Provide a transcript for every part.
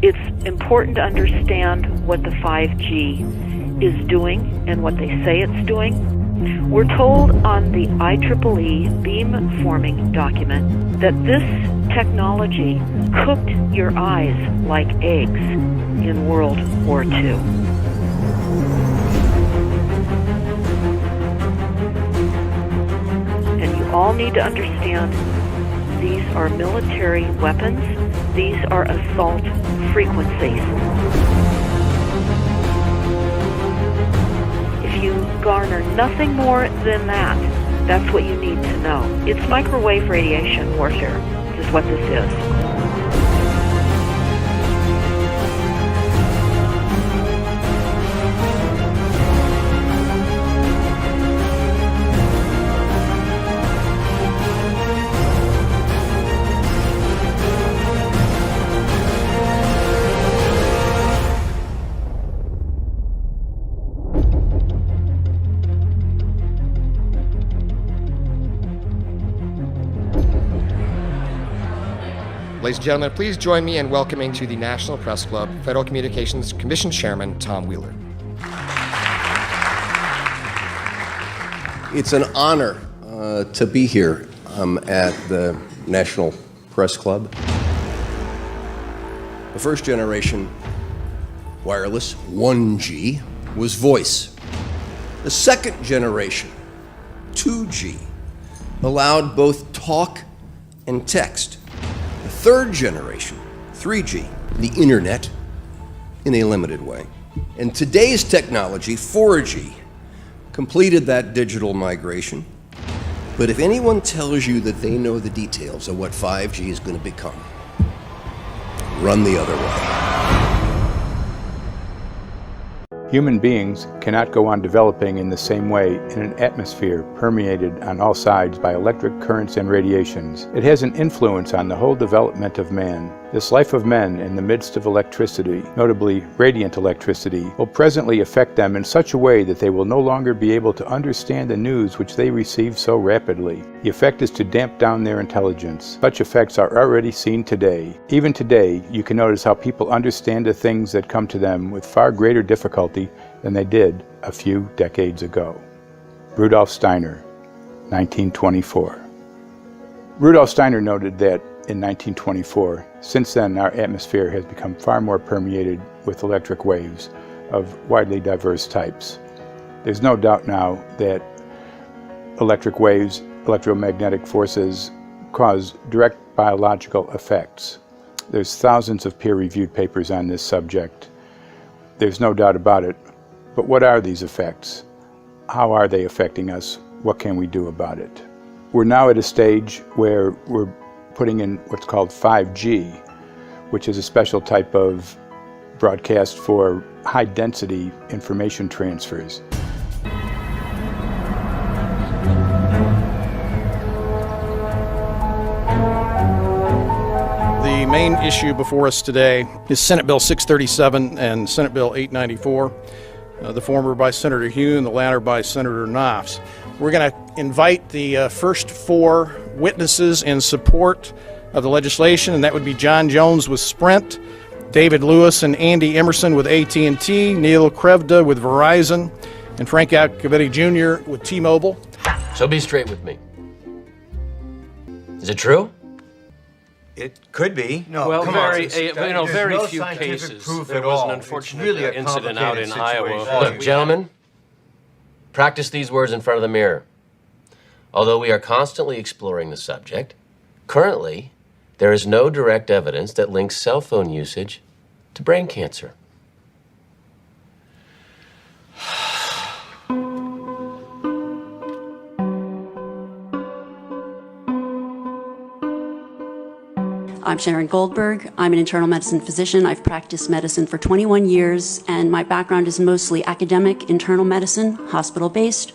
It's important to understand what the 5G is doing and what they say it's doing. We're told on the IEEE beamforming document that this technology cooked your eyes like eggs in World War II. And you all need to understand these are military weapons. These are assault frequencies. If you garner nothing more than that, that's what you need to know. It's microwave radiation warfare, is what this is. Ladies and gentlemen, please join me in welcoming to the National Press Club Federal Communications Commission Chairman Tom Wheeler. It's an honor to be here at the National Press Club. The first generation wireless, 1G, was voice. The second generation, 2G, allowed both talk and text. The third generation, 3G, the internet, in a limited way. And today's technology, 4G, completed that digital migration. But if anyone tells you that they know the details of what 5G is going to become, run the other way. Human beings cannot go on developing in the same way in an atmosphere permeated on all sides by electric currents and radiations. It has an influence on the whole development of man. This life of men in the midst of electricity, notably radiant electricity, will presently affect them in such a way that they will no longer be able to understand the news which they receive so rapidly. The effect is to damp down their intelligence. Such effects are already seen today. Even today, you can notice how people understand the things that come to them with far greater difficulty than they did a few decades ago. Rudolf Steiner, 1924. Rudolf Steiner noted that in 1924, since then our atmosphere has become far more permeated with electric waves of widely diverse types. There's no doubt now that electric waves, electromagnetic forces, cause direct biological effects. There's thousands of peer-reviewed papers on this subject. There's no doubt about it. But what are these effects? How are they affecting us? What can we do about it? We're now at a stage where we're putting in what's called 5G, which is a special type of broadcast for high-density information transfers. The main issue before us today is Senate Bill 637 and Senate Bill 894, the former by Senator Hugh and the latter by Senator Knopf. We're going to invite the first four witnesses in support of the legislation, and that would be John Jones with Sprint, David Lewis and Andy Emerson with AT&T, Neil Krevda with Verizon, and Frank Iacovetti Jr. with T-Mobile. So be straight with me. Is it true? It could be. No, well, very few cases. There was an unfortunate incident out in Iowa. Look, gentlemen, practice these words in front of the mirror. Although we are constantly exploring the subject, currently, there is no direct evidence that links cell phone usage to brain cancer. I'm Sharon Goldberg. I'm an internal medicine physician. I've practiced medicine for 21 years, and my background is mostly academic, internal medicine, hospital-based,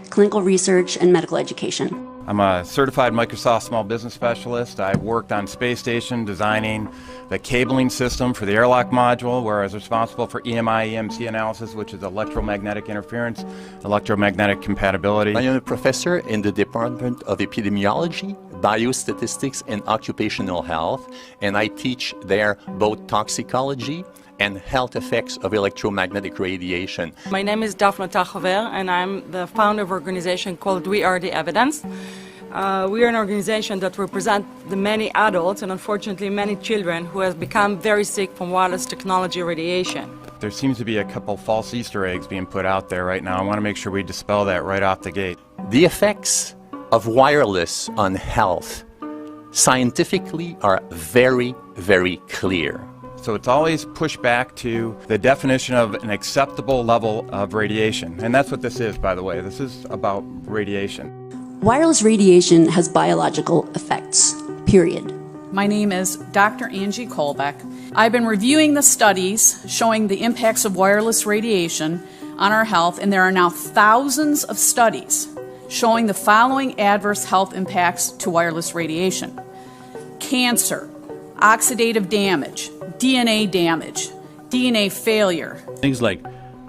clinical research, and medical education. I'm a certified Microsoft small business specialist. I've worked on space station designing the cabling system for the airlock module, where I was responsible for EMI, EMC analysis, which is electromagnetic interference, electromagnetic compatibility. I am a professor in the Department of Epidemiology, biostatistics and occupational health, and I teach there both toxicology and health effects of electromagnetic radiation. My name is Daphne Tachover, and I'm the founder of an organization called We Are the Evidence. We are an organization that represents the many adults and unfortunately many children who have become very sick from wireless technology radiation. There seems to be a couple false Easter eggs being put out there right now. I want to make sure we dispel that right off the gate. The effects of wireless on health scientifically are very, very clear. So it's always pushed back to the definition of an acceptable level of radiation. And that's what this is, by the way. This is about radiation. Wireless radiation has biological effects, period. My name is Dr. Angie Kolbeck. I've been reviewing the studies showing the impacts of wireless radiation on our health, and there are now thousands of studies showing the following adverse health impacts to wireless radiation: cancer, oxidative damage, DNA damage, DNA failure. Things like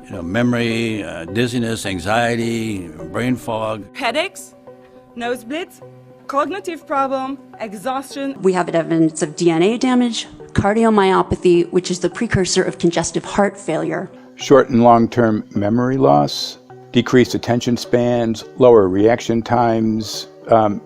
memory, dizziness, anxiety, brain fog. Headaches, nosebleeds, cognitive problem, exhaustion. We have evidence of DNA damage, cardiomyopathy, which is the precursor of congestive heart failure. Short and long-term memory loss, decreased attention spans, lower reaction times,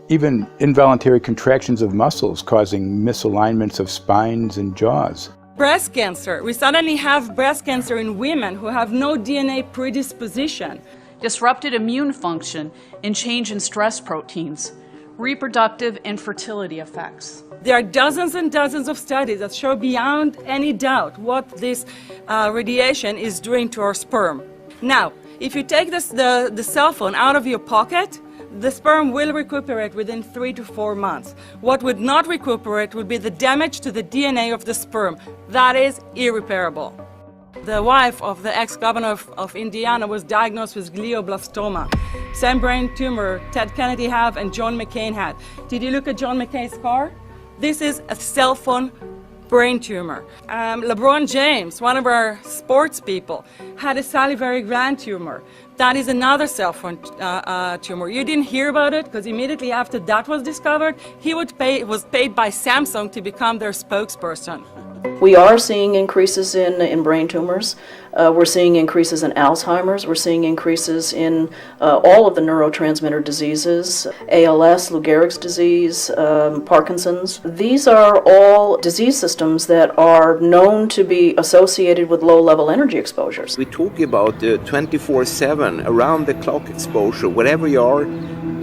even involuntary contractions of muscles causing misalignments of spines and jaws. Breast cancer. We suddenly have breast cancer in women who have no DNA predisposition. Disrupted immune function and change in stress proteins, reproductive and fertility effects. There are dozens and dozens of studies that show beyond any doubt what this radiation is doing to our sperm. Now, if you take the cell phone out of your pocket, the sperm will recuperate within 3 to 4 months. What would not recuperate would be the damage to the DNA of the sperm. That is irreparable. The wife of the ex-governor of Indiana was diagnosed with glioblastoma. Same brain tumor Ted Kennedy had and John McCain had. Did you look at John McCain's scar? This is a cell phone brain tumor. LeBron James, one of our sports people, had a salivary gland tumor. That is another cell phone tumor. You didn't hear about it because immediately after that was discovered, he was paid by Samsung to become their spokesperson. We are seeing increases in brain tumors. We're seeing increases in Alzheimer's. We're seeing increases in all of the neurotransmitter diseases, ALS, Lou Gehrig's disease, Parkinson's. These are all disease systems that are known to be associated with low-level energy exposures. We talk about 24/7, around-the-clock exposure, wherever you are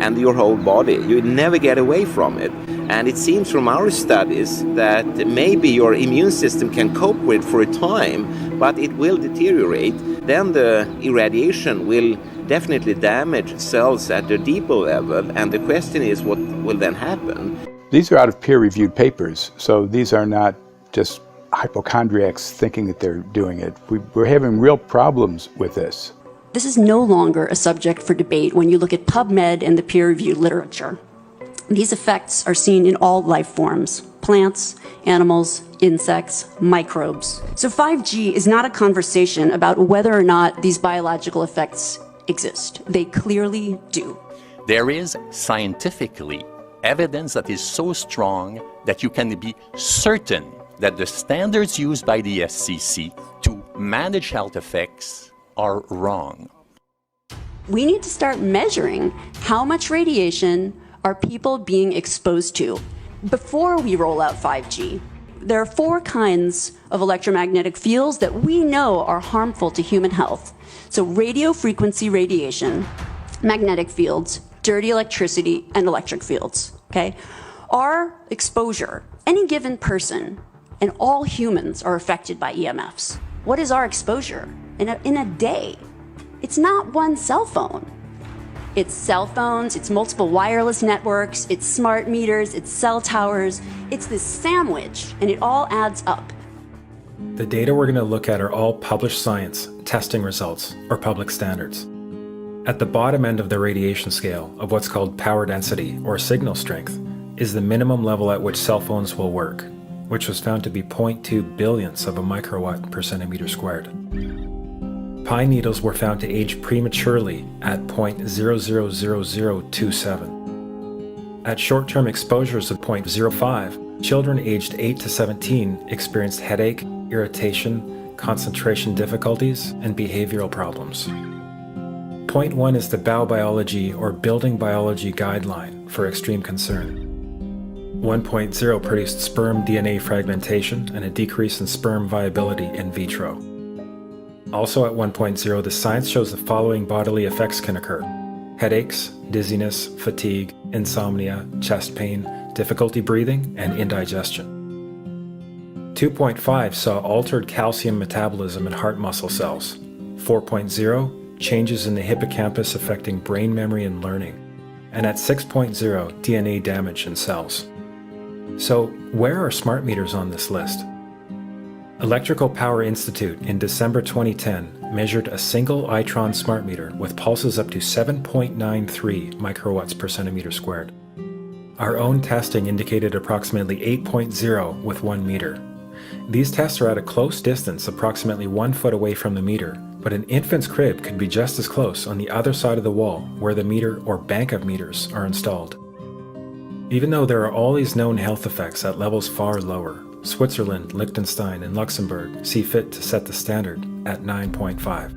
and your whole body. You never get away from it. And it seems from our studies that maybe your immune system can cope with for a time, but it will deteriorate. Then the irradiation will definitely damage cells at a deeper level, and the question is what will then happen? These are out of peer-reviewed papers, so these are not just hypochondriacs thinking that they're doing it. We're having real problems with this. This is no longer a subject for debate when you look at PubMed and the peer-reviewed literature. These effects are seen in all life forms: plants, animals, insects, microbes. So 5G is not a conversation about whether or not these biological effects exist. They clearly do. There is scientifically evidence that is so strong that you can be certain that the standards used by the FCC to manage health effects are wrong. We need to start measuring how much radiation are people being exposed to before we roll out 5G. There are 4 kinds of electromagnetic fields that we know are harmful to human health. So radio frequency radiation, magnetic fields, dirty electricity, and electric fields, okay? Our exposure, any given person, and all humans are affected by EMFs. What is our exposure in a day? It's not one cell phone. It's cell phones, it's multiple wireless networks, it's smart meters, it's cell towers. It's this sandwich, and it all adds up. The data we're going to look at are all published science, testing results, or public standards. At the bottom end of the radiation scale of what's called power density, or signal strength, is the minimum level at which cell phones will work, which was found to be 0.2 billionths of a microwatt per centimeter squared. Pine needles were found to age prematurely at 0.00027. At short-term exposures of 0.05, children aged 8 to 17 experienced headache, irritation, concentration difficulties, and behavioral problems. 0.1 is the Biobiology or Building Biology Guideline for extreme concern. 1.0 produced sperm DNA fragmentation and a decrease in sperm viability in vitro. Also at 1.0, the science shows the following bodily effects can occur: headaches, dizziness, fatigue, insomnia, chest pain, difficulty breathing, and indigestion. 2.5 saw altered calcium metabolism in heart muscle cells. 4.0, changes in the hippocampus affecting brain memory and learning. And at 6.0, DNA damage in cells. So, where are smart meters on this list? Electrical Power Institute in December 2010 measured a single Itron smart meter with pulses up to 7.93 microwatts per centimeter squared. Our own testing indicated approximately 8.0 with 1 meter. These tests are at a close distance, approximately 1 foot away from the meter, but an infant's crib could be just as close on the other side of the wall where the meter or bank of meters are installed. Even though there are all these known health effects at levels far lower, Switzerland, Liechtenstein, and Luxembourg see fit to set the standard at 9.5.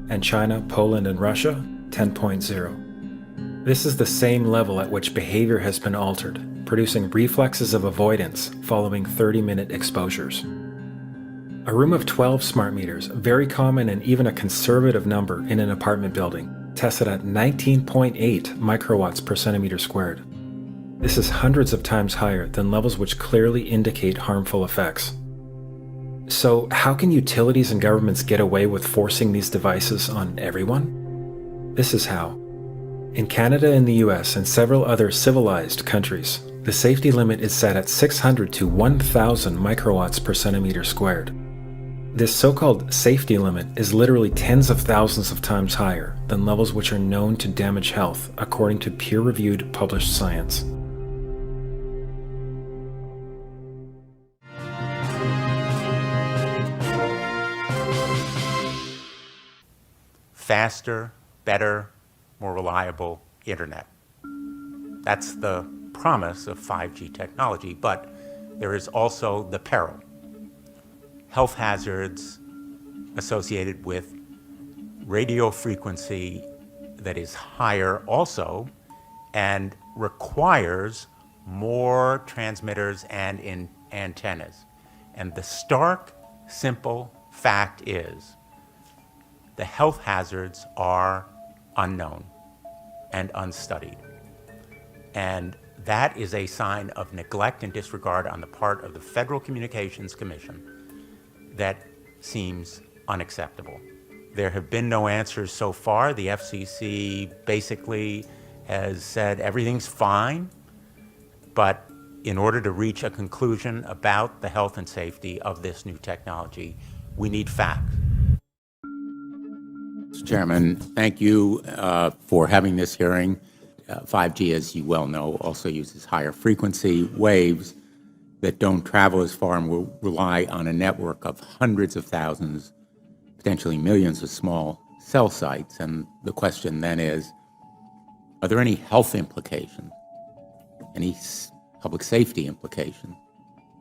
And China, Poland, and Russia, 10.0. This is the same level at which behavior has been altered, producing reflexes of avoidance following 30-minute exposures. A room of 12 smart meters, very common and even a conservative number in an apartment building, tested at 19.8 microwatts per centimeter squared. This is hundreds of times higher than levels which clearly indicate harmful effects. So, how can utilities and governments get away with forcing these devices on everyone? This is how. In Canada and the US and several other civilized countries, the safety limit is set at 600 to 1,000 microwatts per centimeter squared. This so-called safety limit is literally tens of thousands of times higher than levels which are known to damage health, according to peer-reviewed published science. Faster, better, more reliable internet. That's the promise of 5G technology, but there is also the peril. Health hazards associated with radio frequency that is higher also and requires more transmitters and antennas. And the stark, simple fact is the health hazards are unknown and unstudied. And that is a sign of neglect and disregard on the part of the Federal Communications Commission that seems unacceptable. There have been no answers so far. The FCC basically has said everything's fine, but in order to reach a conclusion about the health and safety of this new technology, we need facts. Mr. Chairman, thank you for having this hearing. 5G, as you well know, also uses higher frequency waves that don't travel as far and will rely on a network of hundreds of thousands, potentially millions of small cell sites. And the question then is, are there any health implications, any public safety implications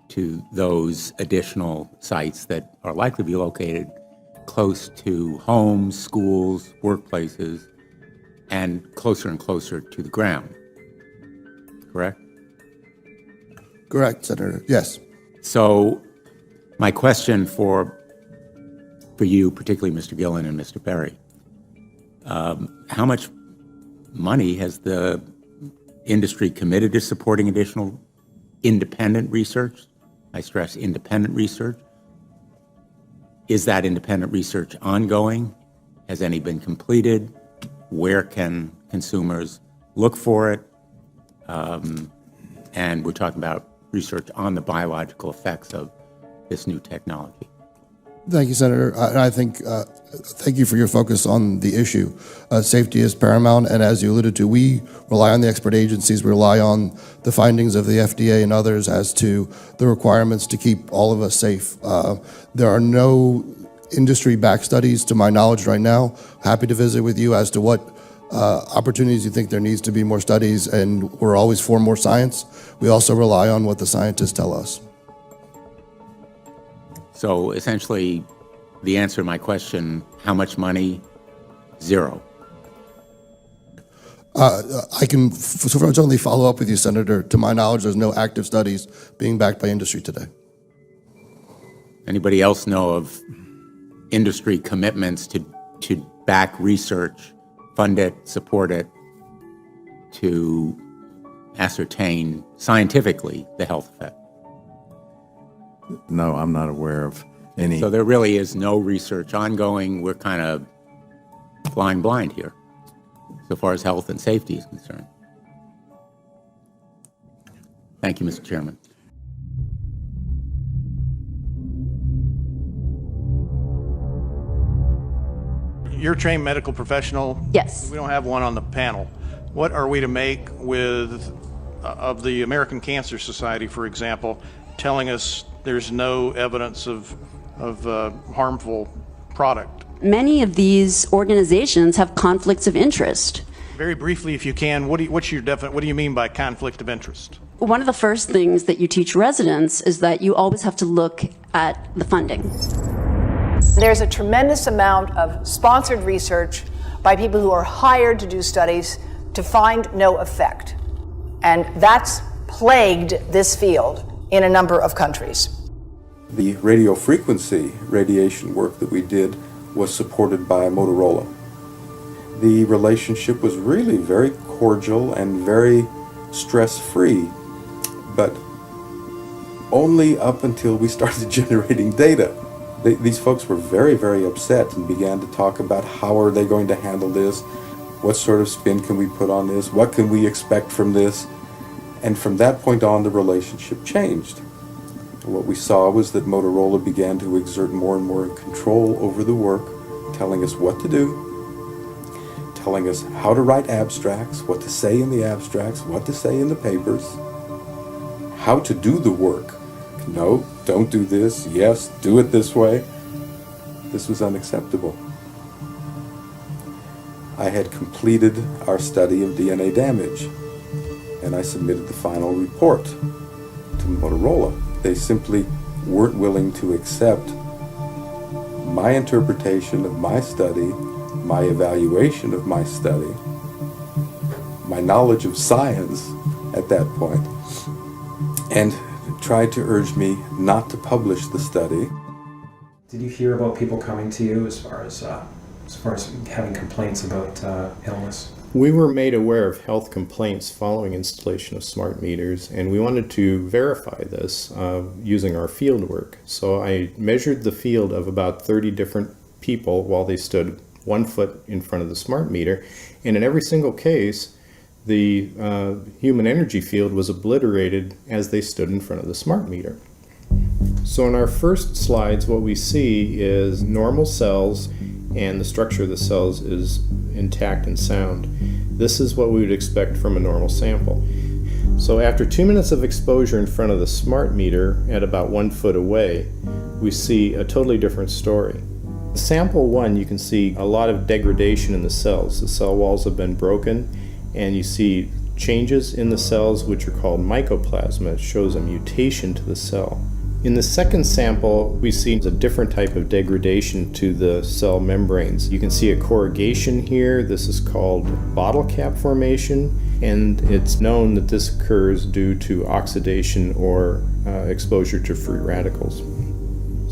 to those additional sites that are likely to be located close to homes, schools, workplaces, and closer to the ground? Correct? Correct, Senator. Yes. So my question for you, particularly Mr. Gillen and Mr. Berry, how much money has the industry committed to supporting additional independent research? I stress independent research. Is that independent research ongoing? Has any been completed? Where can consumers look for it? And we're talking about research on the biological effects of this new technology. Thank you, Senator. I think, thank you for your focus on the issue. Safety is paramount, and as you alluded to, we rely on the expert agencies, we rely on the findings of the FDA and others as to the requirements to keep all of us safe. There are no industry-backed studies, to my knowledge right now. Happy to visit with you as to what opportunities you think there needs to be more studies, and we're always for more science. We also rely on what the scientists tell us. So essentially, the answer to my question, how much money? Zero. I can certainly follow up with you, Senator. To my knowledge, there's no active studies being backed by industry today. Anybody else know of industry commitments to back research, fund it, support it, to ascertain scientifically the health effect? No, I'm not aware of any. So there really is no research ongoing. We're kind of flying blind here, so far as health and safety is concerned. Thank you, Mr. Chairman. You're a trained medical professional. Yes. We don't have one on the panel. What are we to make of the American Cancer Society, for example, telling us there's no evidence of harmful product? Many of these organizations have conflicts of interest. Very briefly, if you can, what do you mean by conflict of interest? One of the first things that you teach residents is that you always have to look at the funding. There's a tremendous amount of sponsored research by people who are hired to do studies to find no effect. And that's plagued this field in a number of countries. The radio frequency radiation work that we did was supported by Motorola. The relationship was really very cordial and very stress-free, but only up until we started generating data. These folks were very, very upset and began to talk about how are they going to handle this, what sort of spin can we put on this, what can we expect from this, and from that point on the relationship changed. What we saw was that Motorola began to exert more and more control over the work, telling us what to do, telling us how to write abstracts, what to say in the abstracts, what to say in the papers, how to do the work. No, don't do this. Yes, do it this way. This was unacceptable. I had completed our study of DNA damage, and I submitted the final report to Motorola. They simply weren't willing to accept my interpretation of my study, my evaluation of my study, my knowledge of science at that point, and tried to urge me not to publish the study. Did you hear about people coming to you as far as having complaints about illness? We were made aware of health complaints following installation of smart meters, and we wanted to verify this using our field work. So I measured the field of about 30 different people while they stood 1 foot in front of the smart meter, and in every single case, the human energy field was obliterated as they stood in front of the smart meter. So in our first slides, what we see is normal cells, and the structure of the cells is intact and sound. This is what we would expect from a normal sample. So after 2 minutes of exposure in front of the smart meter at about 1 foot away, we see a totally different story. Sample 1, you can see a lot of degradation in the cells. The cell walls have been broken, and you see changes in the cells which are called mycoplasma. It shows a mutation to the cell. In the second sample, we see a different type of degradation to the cell membranes. You can see a corrugation here. This is called bottle cap formation, and it's known that this occurs due to oxidation or exposure to free radicals.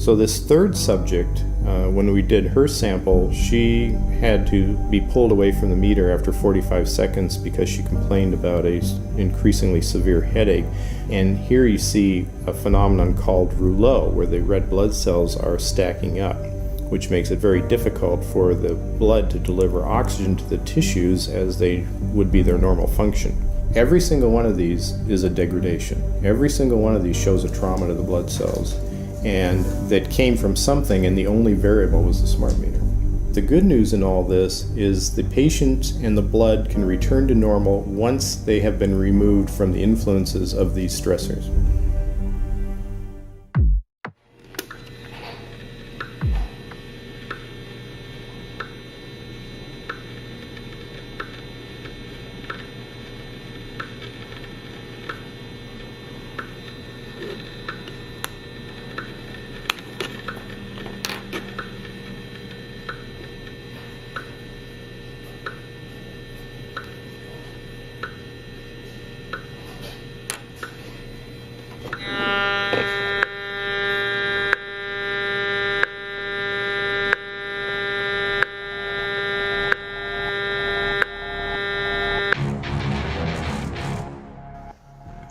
So this third subject, when we did her sample, she had to be pulled away from the meter after 45 seconds because she complained about an increasingly severe headache. And here you see a phenomenon called rouleau, where the red blood cells are stacking up, which makes it very difficult for the blood to deliver oxygen to the tissues as they would be their normal function. Every single one of these is a degradation. Every single one of these shows a trauma to the blood cells, and that came from something, and the only variable was the smart meter. The good news in all this is the patient and the blood can return to normal once they have been removed from the influences of these stressors.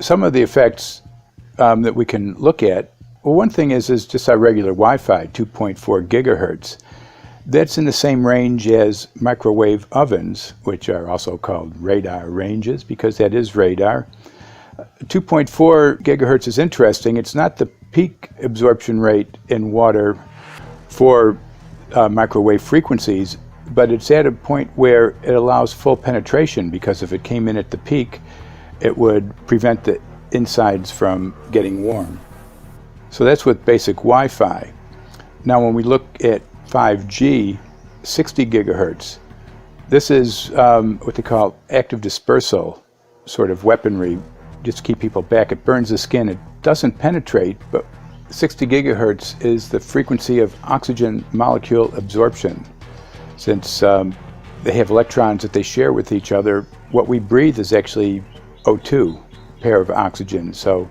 some of the effects that we can look at, well, one thing is just our regular Wi-Fi, 2.4 gigahertz. That's in the same range as microwave ovens, which are also called radar ranges, because that is radar. 2.4 gigahertz is interesting. It's not the peak absorption rate in water for microwave frequencies, but it's at a point where it allows full penetration, because if it came in at the peak, it would prevent the insides from getting warm. So that's with basic Wi-Fi. Now when we look at 5G, 60 gigahertz, this is what they call active dispersal sort of weaponry, just to keep people back. It burns the skin. It doesn't penetrate, but 60 gigahertz is the frequency of oxygen molecule absorption. Since they have electrons that they share with each other, what we breathe is actually O2, pair of oxygen. So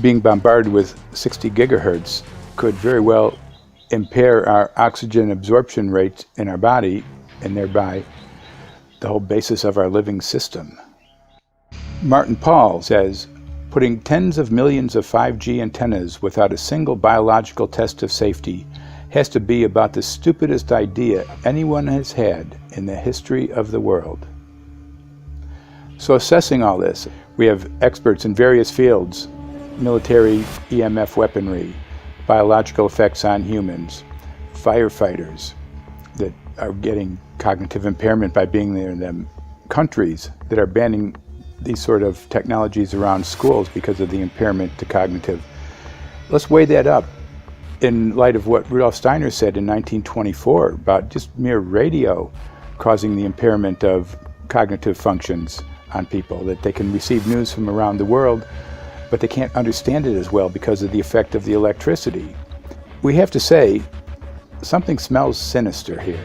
being bombarded with 60 gigahertz could very well impair our oxygen absorption rates in our body, and thereby the whole basis of our living system. Martin Pall says, putting tens of millions of 5G antennas without a single biological test of safety has to be about the stupidest idea anyone has had in the history of the world. So assessing all this, we have experts in various fields: military EMF weaponry, biological effects on humans, firefighters that are getting cognitive impairment by being there in them, countries that are banning these sort of technologies around schools because of the impairment to cognitive. Let's weigh that up in light of what Rudolf Steiner said in 1924 about just mere radio causing the impairment of cognitive functions on people, that they can receive news from around the world, but they can't understand it as well because of the effect of the electricity. We have to say, something smells sinister here.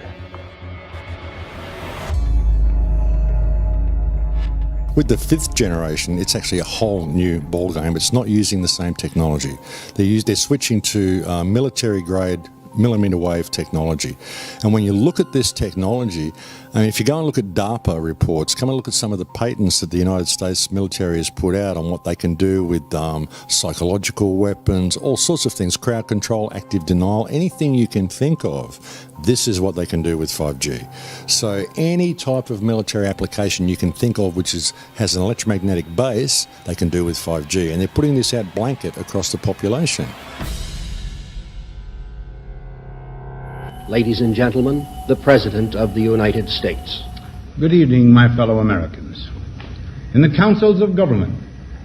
With the 5th generation, it's actually a whole new ballgame. It's not using the same technology. They're switching to military-grade millimeter wave technology. And when you look at this technology, I mean, if you go and look at DARPA reports, come and look at some of the patents that the United States military has put out on what they can do with psychological weapons, all sorts of things, crowd control, active denial, anything you can think of. This is what they can do with 5G. So any type of military application you can think of which has an electromagnetic base, they can do with 5G. And they're putting this out blanket across the population. Ladies and gentlemen, the President of the United States. Good evening, my fellow Americans. In the councils of government,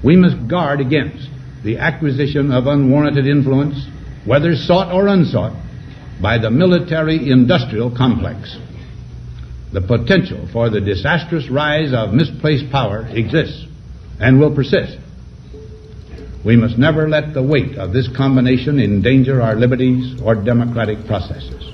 we must guard against the acquisition of unwarranted influence, whether sought or unsought, by the military-industrial complex. The potential for the disastrous rise of misplaced power exists and will persist. We must never let the weight of this combination endanger our liberties or democratic processes.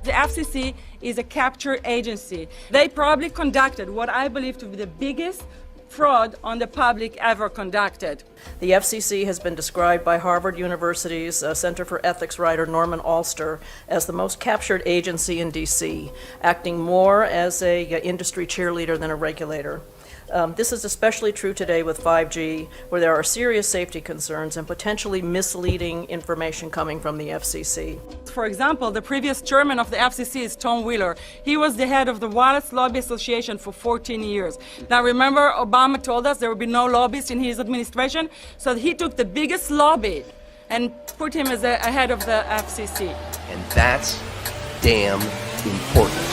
The FCC is a capture agency. They probably conducted what I believe to be the biggest fraud on the public ever conducted. The FCC has been described by Harvard University's Center for Ethics writer Norman Alster as the most captured agency in D.C., acting more as an industry cheerleader than a regulator. This is especially true today with 5G, where there are serious safety concerns and potentially misleading information coming from the FCC. For example, the previous chairman of the FCC is Tom Wheeler. He was the head of the Wireless Lobby Association for 14 years. Now remember, Obama told us there would be no lobbyists in his administration, so he took the biggest lobby and put him as a head of the FCC. And that's damn important.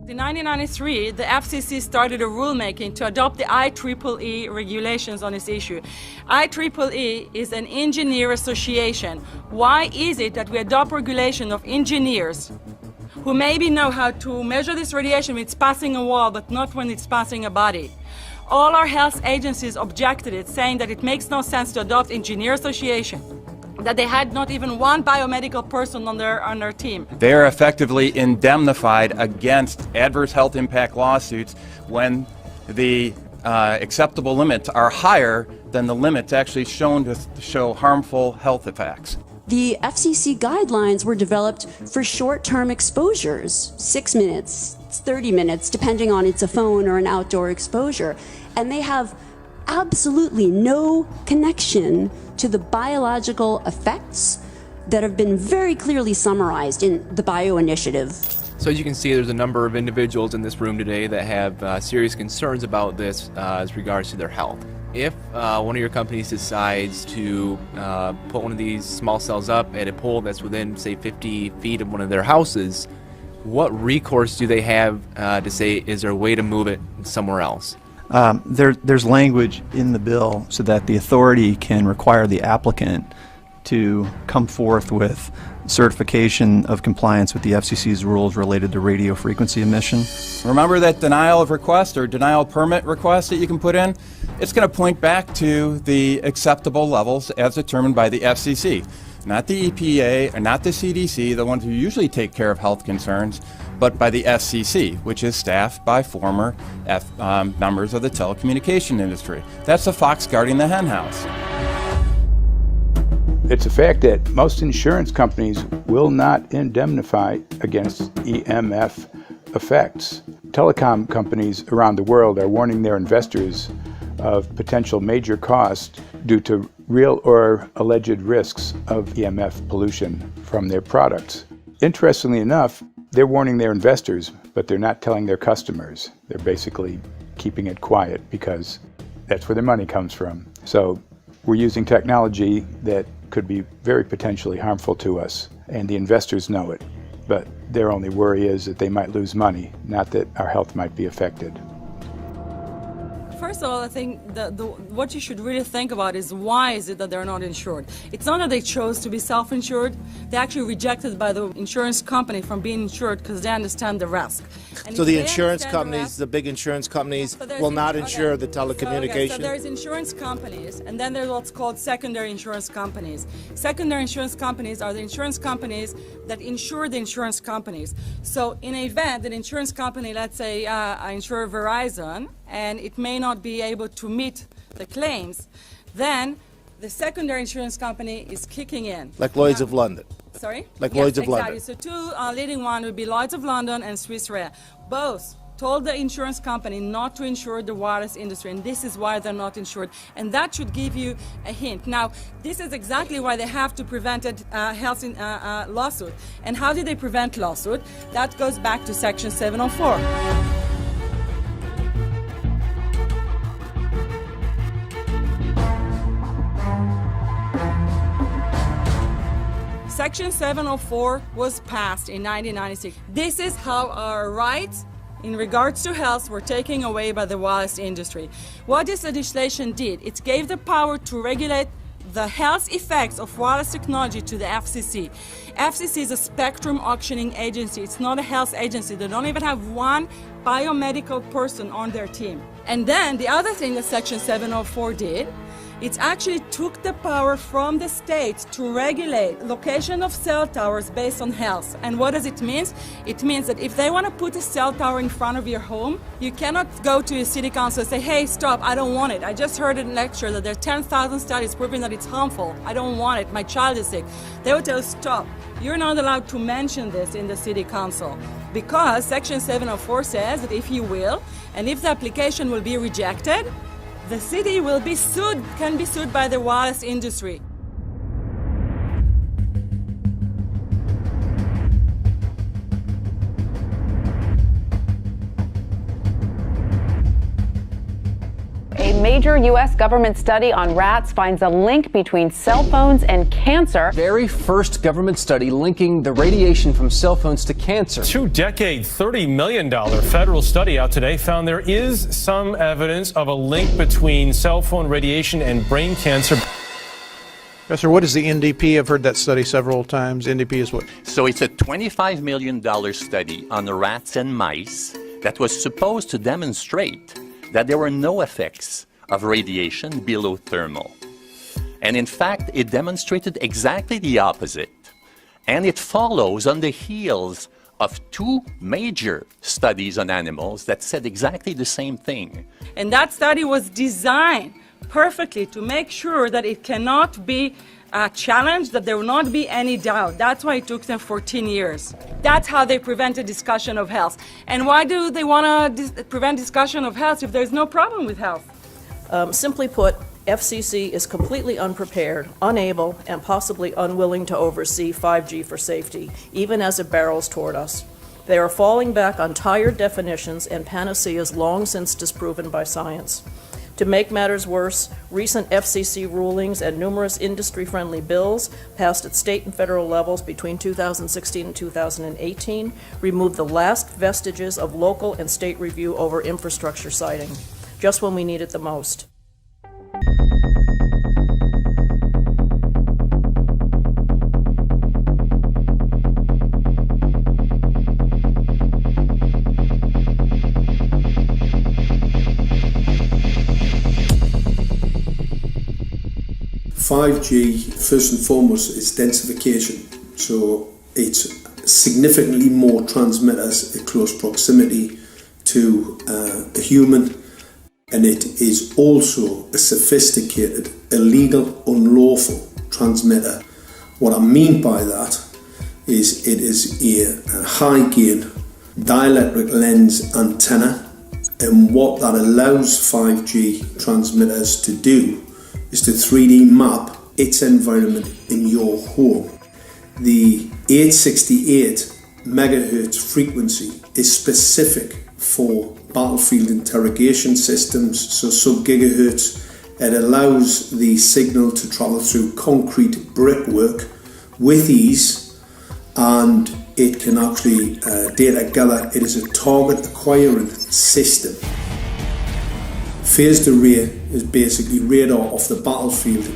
In 1993, the FCC started a rulemaking to adopt the IEEE regulations on this issue. IEEE is an engineer association. Why is it that we adopt regulation of engineers who maybe know how to measure this radiation when it's passing a wall, but not when it's passing a body? All our health agencies objected it, saying that it makes no sense to adopt engineer association, that they had not even one biomedical person on their team. They are effectively indemnified against adverse health impact lawsuits when the acceptable limits are higher than the limits actually shown to show harmful health effects. The FCC guidelines were developed for short-term exposures, 6 minutes, 30 minutes, depending on it's a phone or an outdoor exposure. And they have absolutely no connection to the biological effects that have been very clearly summarized in the Bio Initiative. So as you can see, there's a number of individuals in this room today that have serious concerns about this as regards to their health. If one of your companies decides to put one of these small cells up at a pole that's within, say, 50 feet of one of their houses, what recourse do they have to say, is there a way to move it somewhere else? There's language in the bill so that the authority can require the applicant to come forth with certification of compliance with the FCC's rules related to radio frequency emission. Remember that denial of request or denial of permit request that you can put in? It's going to point back to the acceptable levels as determined by the FCC. Not the EPA and not the CDC, the ones who usually take care of health concerns, but by the FCC, which is staffed by former members of the telecommunication industry. That's the fox guarding the henhouse. It's a fact that most insurance companies will not indemnify against EMF effects. Telecom companies around the world are warning their investors of potential major costs due to real or alleged risks of EMF pollution from their products. Interestingly enough, they're warning their investors, but they're not telling their customers. They're basically keeping it quiet because that's where their money comes from. So we're using technology that could be very potentially harmful to us, and the investors know it. But their only worry is that they might lose money, not that our health might be affected. First of all, I think what you should really think about is why is it that they're not insured? It's not that they chose to be self-insured. They actually rejected by the insurance company from being insured because they understand the risk. And so the insurance companies, the big insurance companies, will not insure the telecommunications? So there's insurance companies, and then there's what's called secondary insurance companies. Secondary insurance companies are the insurance companies that insure the insurance companies. So in an event, an insurance company, let's say I insure Verizon, and it may not be able to meet the claims, then the secondary insurance company is kicking in. Like Lloyd's of London. Sorry? Like yes, Lloyd's of exactly. London. So two leading one would be Lloyd's of London and Swiss Re. Both told the insurance company not to insure the wireless industry, and this is why they're not insured. And that should give you a hint. Now, this is exactly why they have to prevent a health lawsuit. And how did they prevent lawsuit? That goes back to Section 704. Section 704 was passed in 1996. This is how our rights in regards to health were taken away by the wireless industry. What this legislation did, it gave the power to regulate the health effects of wireless technology to the FCC. FCC is a spectrum auctioning agency. It's not a health agency. They don't even have one biomedical person on their team. And then the other thing that Section 704 did, it actually took the power from the state to regulate location of cell towers based on health. And what does it mean? It means that if they want to put a cell tower in front of your home, you cannot go to your city council and say, hey, stop, I don't want it. I just heard in a lecture that there are 10,000 studies proving that it's harmful. I don't want it. My child is sick. They will tell you, stop. You're not allowed to mention this in the city council because Section 704 says that if you will, and if the application will be rejected, the city will be sued, can be sued by the wireless industry. A major U.S. government study on rats finds a link between cell phones and cancer. Very first government study linking the radiation from cell phones to cancer. Two-decade, $30 million federal study out today found there is some evidence of a link between cell phone radiation and brain cancer. Professor, what is the NDP? I've heard that study several times. NDP is what? So it's a $25 million study on rats and mice that was supposed to demonstrate that there were no effects of radiation below thermal. And in fact, it demonstrated exactly the opposite. And it follows on the heels of 2 major studies on animals that said exactly the same thing. And that study was designed perfectly to make sure that it cannot be challenged, that there will not be any doubt. That's why it took them 14 years. That's how they prevented discussion of health. And why do they want to prevent discussion of health if there's no problem with health? Simply put, FCC is completely unprepared, unable, and possibly unwilling to oversee 5G for safety, even as it barrels toward us. They are falling back on tired definitions and panaceas long since disproven by science. To make matters worse, recent FCC rulings and numerous industry-friendly bills passed at state and federal levels between 2016 and 2018 removed the last vestiges of local and state review over infrastructure siting, just when we need it the most. 5G, first and foremost, is densification. So it's significantly more transmitters at close proximity to a human, and it is also a sophisticated, illegal, unlawful transmitter. What I mean by that is it is a high-gain dielectric lens antenna, and what that allows 5G transmitters to do is to 3D map its environment in your home. The 868 megahertz frequency is specific for battlefield interrogation systems, so sub-gigahertz. It allows the signal to travel through concrete brickwork with ease, and it can actually data gather. It is a target acquiring system. Phased array is basically radar off the battlefield.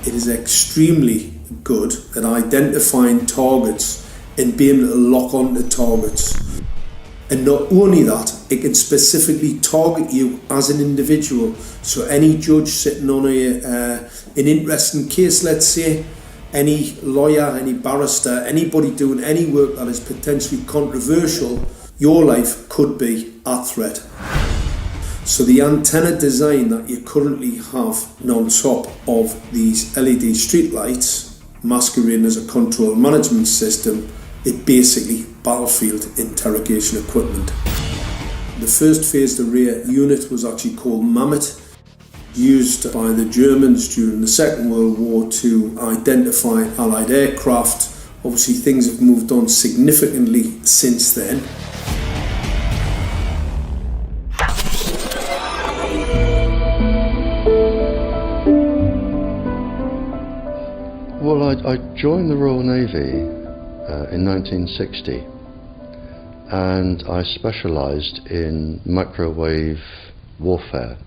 It is extremely good at identifying targets and being able to lock onto targets. And not only that, it can specifically target you as an individual. So any judge sitting on an interesting case, let's say, any lawyer, any barrister, anybody doing any work that is potentially controversial, your life could be at threat. So the antenna design that you currently have on top of these LED streetlights, masquerading as a control management system, is basically battlefield interrogation equipment. The first phased array unit was actually called Mammoth, used by the Germans during the Second World War to identify Allied aircraft. Obviously things have moved on significantly since then. Well, I joined the Royal Navy in 1960, and I specialised in microwave warfare.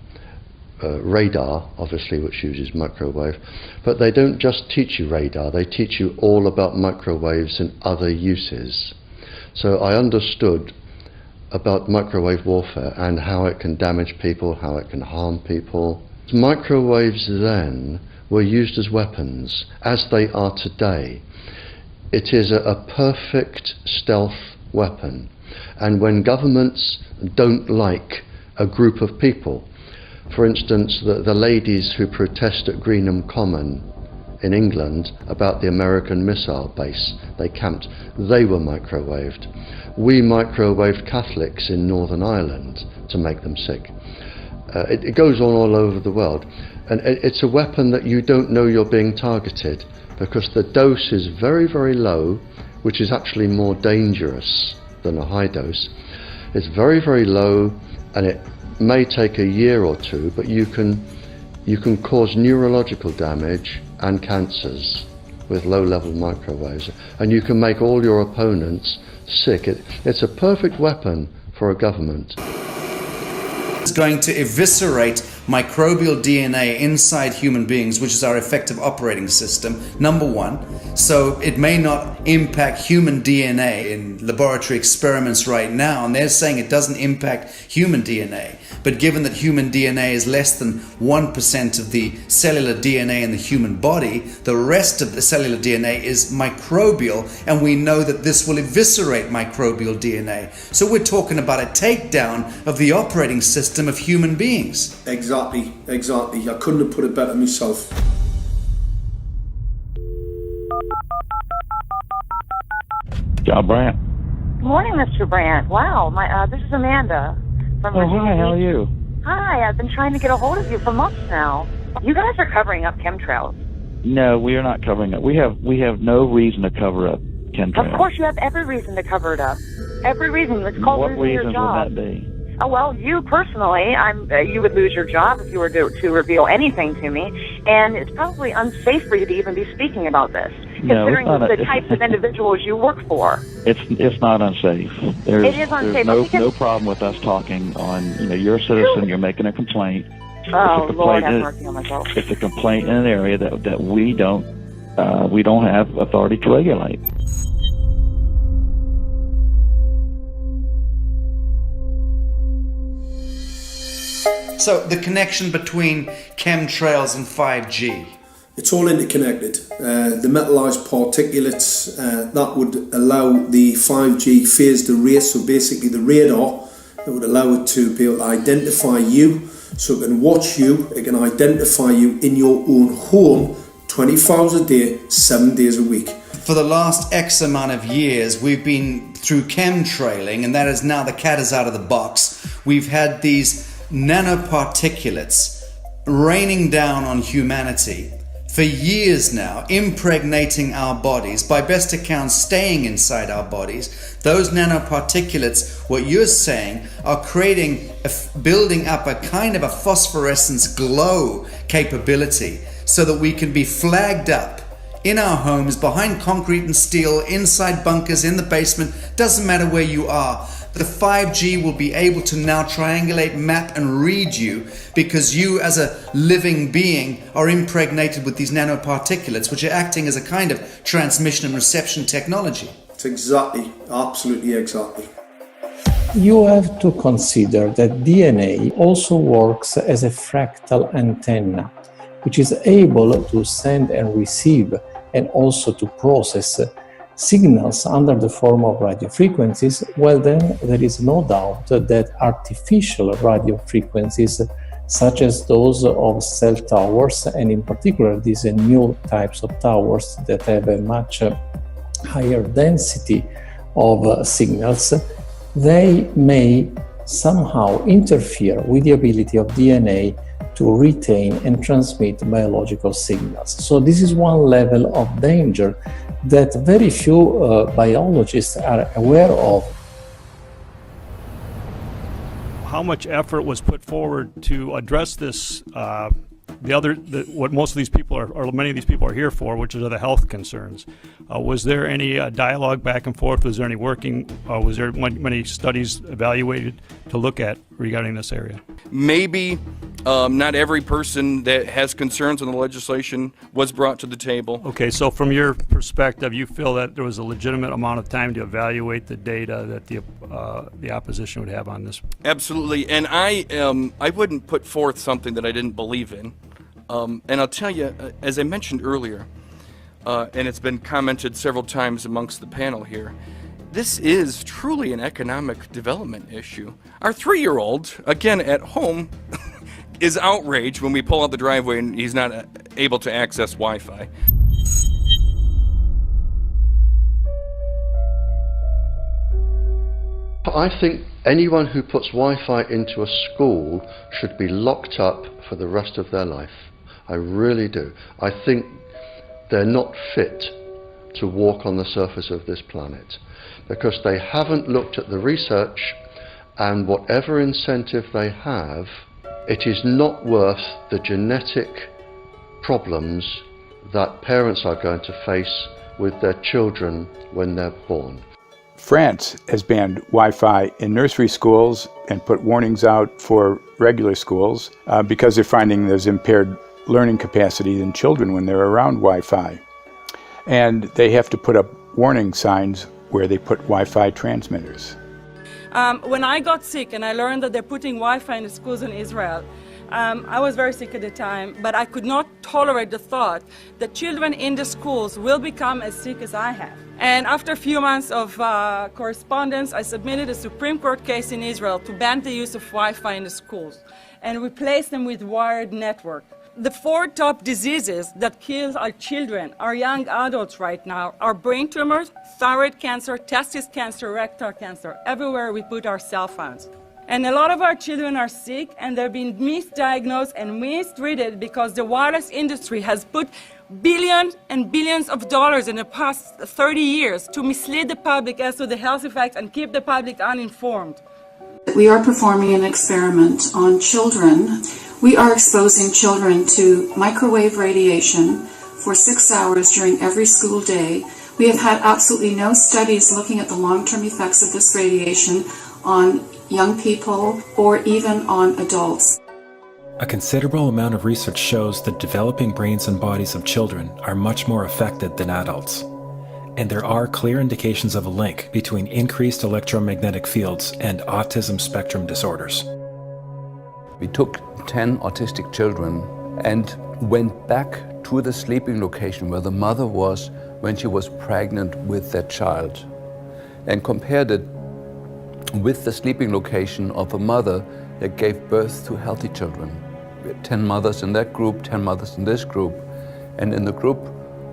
Radar, obviously, which uses microwave, but they don't just teach you radar, they teach you all about microwaves and other uses. So I understood about microwave warfare and how it can damage people, how it can harm people. Microwaves then were used as weapons, as they are today. It is a perfect stealth weapon, and when governments don't like a group of people, for instance the ladies who protest at Greenham Common in England about the American missile base they camped, they were microwaved. We microwaved Catholics in Northern Ireland to make them sick. It goes on all over the world. And it's a weapon that you don't know you're being targeted, because the dose is very, very low, which is actually more dangerous than a high dose. It's very, very low, and it may take a year or two, but you can cause neurological damage and cancers with low-level microwaves, and you can make all your opponents sick. It's a perfect weapon for a government. It's going to eviscerate microbial DNA inside human beings, which is our effective operating system, number one. So it may not impact human DNA in laboratory experiments right now, and they're saying it doesn't impact human DNA. But given that human DNA is less than 1% of the cellular DNA in the human body, the rest of the cellular DNA is microbial, and we know that this will eviscerate microbial DNA. So we're talking about a takedown of the operating system of human beings. Exactly. I couldn't have put it better myself. John Brandt. Good morning, Mr. Brandt. Wow, this is Amanda from Virginia. Hi, how are you? Hi, I've been trying to get a hold of you for months now. You guys are covering up chemtrails. No, we are not covering it. We have no reason to cover up chemtrails. Of course, you have every reason to cover it up. Every reason. It's called What losing your reasons job. would that be? Oh, well, you personally, you would lose your job if you were to reveal anything to me, and it's probably unsafe for you to even be speaking about this, No, considering it's not the types of individuals you work for. It's not unsafe. It is unsafe. There's no problem with us talking on. You're a citizen. You're making a complaint. Oh, Lord, have in- mercy on myself. It's a complaint in an area that we don't have authority to regulate. So the connection between chemtrails and 5G. It's all interconnected. The metallized particulates, that would allow the 5G phased array, so basically the radar, that would allow it to be able to identify you, so it can watch you, it can identify you in your own home 24 hours a day, 7 days a week. For the last X amount of years, we've been through chemtrailing, and that is now the cat is out of the box. We've had these nanoparticulates raining down on humanity for years now, impregnating our bodies, by best accounts staying inside our bodies. Those nanoparticulates, what you're saying, are building up a kind of a phosphorescence glow capability so that we can be flagged up in our homes, behind concrete and steel, inside bunkers, in the basement, doesn't matter where you are. The 5G will be able to now triangulate, map and read you, because you as a living being are impregnated with these nanoparticulates, which are acting as a kind of transmission and reception technology. It's exactly, absolutely exactly. You have to consider that DNA also works as a fractal antenna, which is able to send and receive and also to process signals under the form of radio frequencies. Well, then there is no doubt that artificial radio frequencies, such as those of cell towers, and in particular these new types of towers that have a much higher density of signals, they may somehow interfere with the ability of DNA to retain and transmit biological signals. So this is one level of danger that very few biologists are aware of. How much effort was put forward to address this? What most of these people or many of these people are here for, which are the health concerns. Was there any dialogue back and forth? Was there any working? Was there many studies evaluated to look at regarding this area? Maybe not every person that has concerns on the legislation was brought to the table. Okay, so from your perspective, you feel that there was a legitimate amount of time to evaluate the data that the opposition would have on this? Absolutely, and I wouldn't put forth something that I didn't believe in. And I'll tell you, as I mentioned earlier, and it's been commented several times amongst the panel here, this is truly an economic development issue. Our 3-year-old, again at home, is outraged when we pull out the driveway and he's not able to access Wi-Fi. I think anyone who puts Wi-Fi into a school should be locked up for the rest of their life. I really do. I think they're not fit to walk on the surface of this planet because they haven't looked at the research, and whatever incentive they have, it is not worth the genetic problems that parents are going to face with their children when they're born. France has banned Wi-Fi in nursery schools and put warnings out for regular schools because they're finding there's impaired learning capacity in children when they're around Wi-Fi. And they have to put up warning signs where they put Wi-Fi transmitters. When I got sick and I learned that they're putting Wi-Fi in the schools in Israel, I was very sick at the time, but I could not tolerate the thought that children in the schools will become as sick as I have. And after a few months of correspondence, I submitted a Supreme Court case in Israel to ban the use of Wi-Fi in the schools and replace them with wired network. The 4 top diseases that kill our children, our young adults right now, are brain tumors, thyroid cancer, testis cancer, rectal cancer, everywhere we put our cell phones. And a lot of our children are sick and they're being misdiagnosed and mistreated because the wireless industry has put billions and billions of dollars in the past 30 years to mislead the public as to the health effects and keep the public uninformed. We are performing an experiment on children. We are exposing children to microwave radiation for 6 hours during every school day. We have had absolutely no studies looking at the long-term effects of this radiation on young people or even on adults. A considerable amount of research shows that developing brains and bodies of children are much more affected than adults. And there are clear indications of a link between increased electromagnetic fields and autism spectrum disorders. We took 10 autistic children and went back to the sleeping location where the mother was when she was pregnant with that child and compared it with the sleeping location of a mother that gave birth to healthy children. We had 10 mothers in that group, 10 mothers in this group, and in the group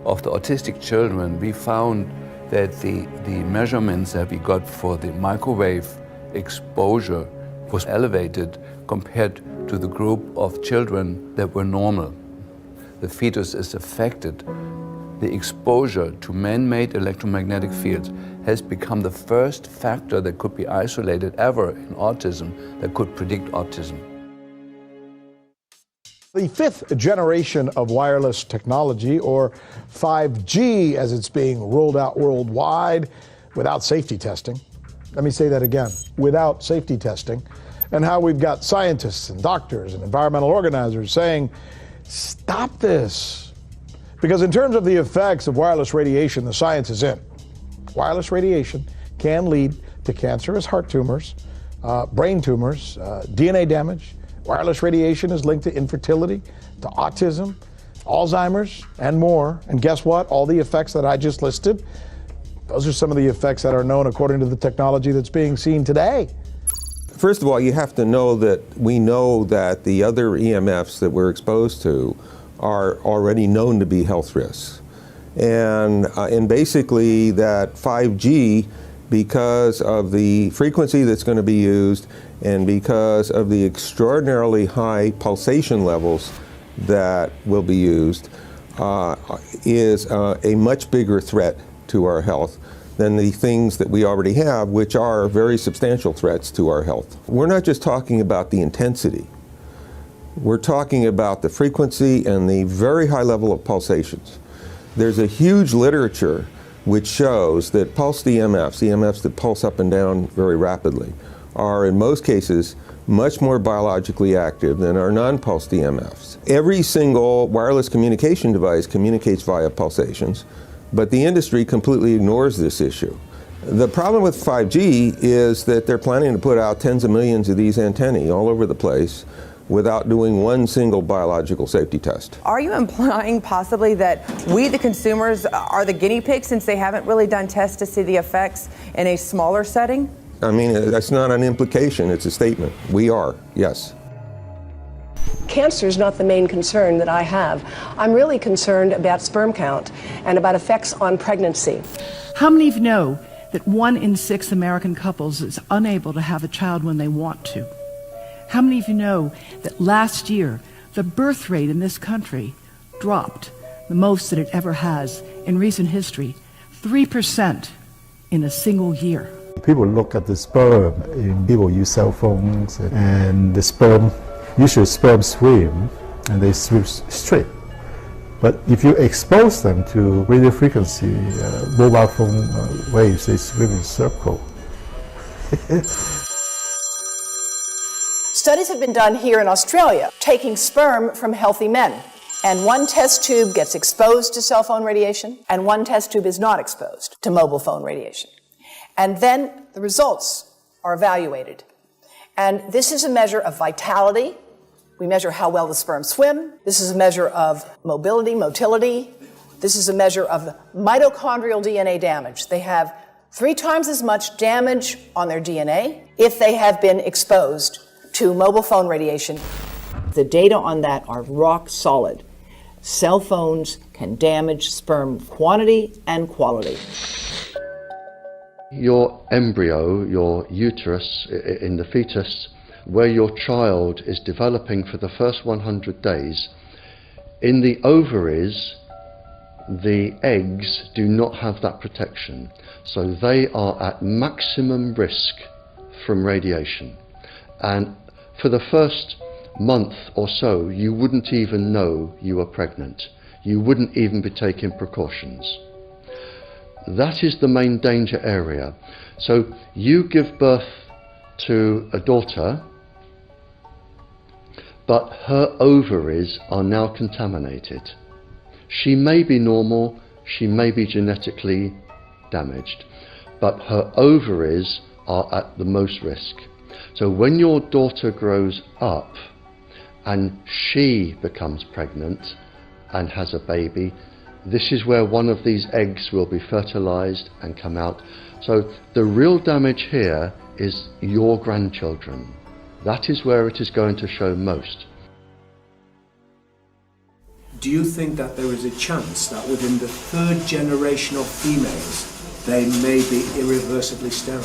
of the autistic children, we found that the measurements that we got for the microwave exposure was elevated compared to the group of children that were normal. The fetus is affected. The exposure to man-made electromagnetic fields has become the first factor that could be isolated ever in autism that could predict autism. The 5th generation of wireless technology, or 5G as it's being rolled out worldwide without safety testing. Let me say that again, without safety testing. And how we've got scientists and doctors and environmental organizers saying, stop this. Because in terms of the effects of wireless radiation, the science is in. Wireless radiation can lead to cancerous heart tumors, brain tumors, DNA damage. Wireless radiation is linked to infertility, to autism, Alzheimer's, and more. And guess what? All the effects that I just listed, those are some of the effects that are known according to the technology that's being seen today. First of all, you have to know that we know that the other EMFs that we're exposed to are already known to be health risks. And basically that 5G, because of the frequency that's going to be used and because of the extraordinarily high pulsation levels that will be used, is a much bigger threat to our health than the things that we already have, which are very substantial threats to our health. We're not just talking about the intensity. We're talking about the frequency and the very high level of pulsations. There's a huge literature which shows that pulsed EMFs that pulse up and down very rapidly, are in most cases much more biologically active than our non-pulsed EMFs. Every single wireless communication device communicates via pulsations, but the industry completely ignores this issue. The problem with 5G is that they're planning to put out tens of millions of these antennae all over the place without doing one single biological safety test. Are you implying possibly that we, the consumers, are the guinea pigs since they haven't really done tests to see the effects in a smaller setting? I mean, that's not an implication, it's a statement. We are, yes. Cancer is not the main concern that I have. I'm really concerned about sperm count and about effects on pregnancy. How many of you know that 1 in 6 American couples is unable to have a child when they want to? How many of you know that last year the birth rate in this country dropped the most that it ever has in recent history, 3% in a single year? People look at the sperm, and people use cell phones, and the sperm, usually sperm swim, and they swim straight. But if you expose them to radio frequency, mobile phone waves, they swim in a circle. Studies have been done here in Australia, taking sperm from healthy men. And one test tube gets exposed to cell phone radiation, and one test tube is not exposed to mobile phone radiation. And then the results are evaluated. And this is a measure of vitality. We measure how well the sperm swim. This is a measure of motility. This is a measure of mitochondrial DNA damage. They have 3 times as much damage on their DNA if they have been exposed to mobile phone radiation. The data on that are rock solid. Cell phones can damage sperm quantity and quality. Your embryo, your uterus in the fetus, where your child is developing for the first 100 days, in the ovaries, the eggs do not have that protection. So they are at maximum risk from radiation. And for the first month or so, you wouldn't even know you were pregnant. You wouldn't even be taking precautions. That is the main danger area. So you give birth to a daughter, but her ovaries are now contaminated. She may be normal, she may be genetically damaged, but her ovaries are at the most risk. So when your daughter grows up and she becomes pregnant and has a baby, this is where one of these eggs will be fertilized and come out. So the real damage here is your grandchildren. That is where it is going to show most. Do you think that there is a chance that within the 3rd generation of females, they may be irreversibly sterile?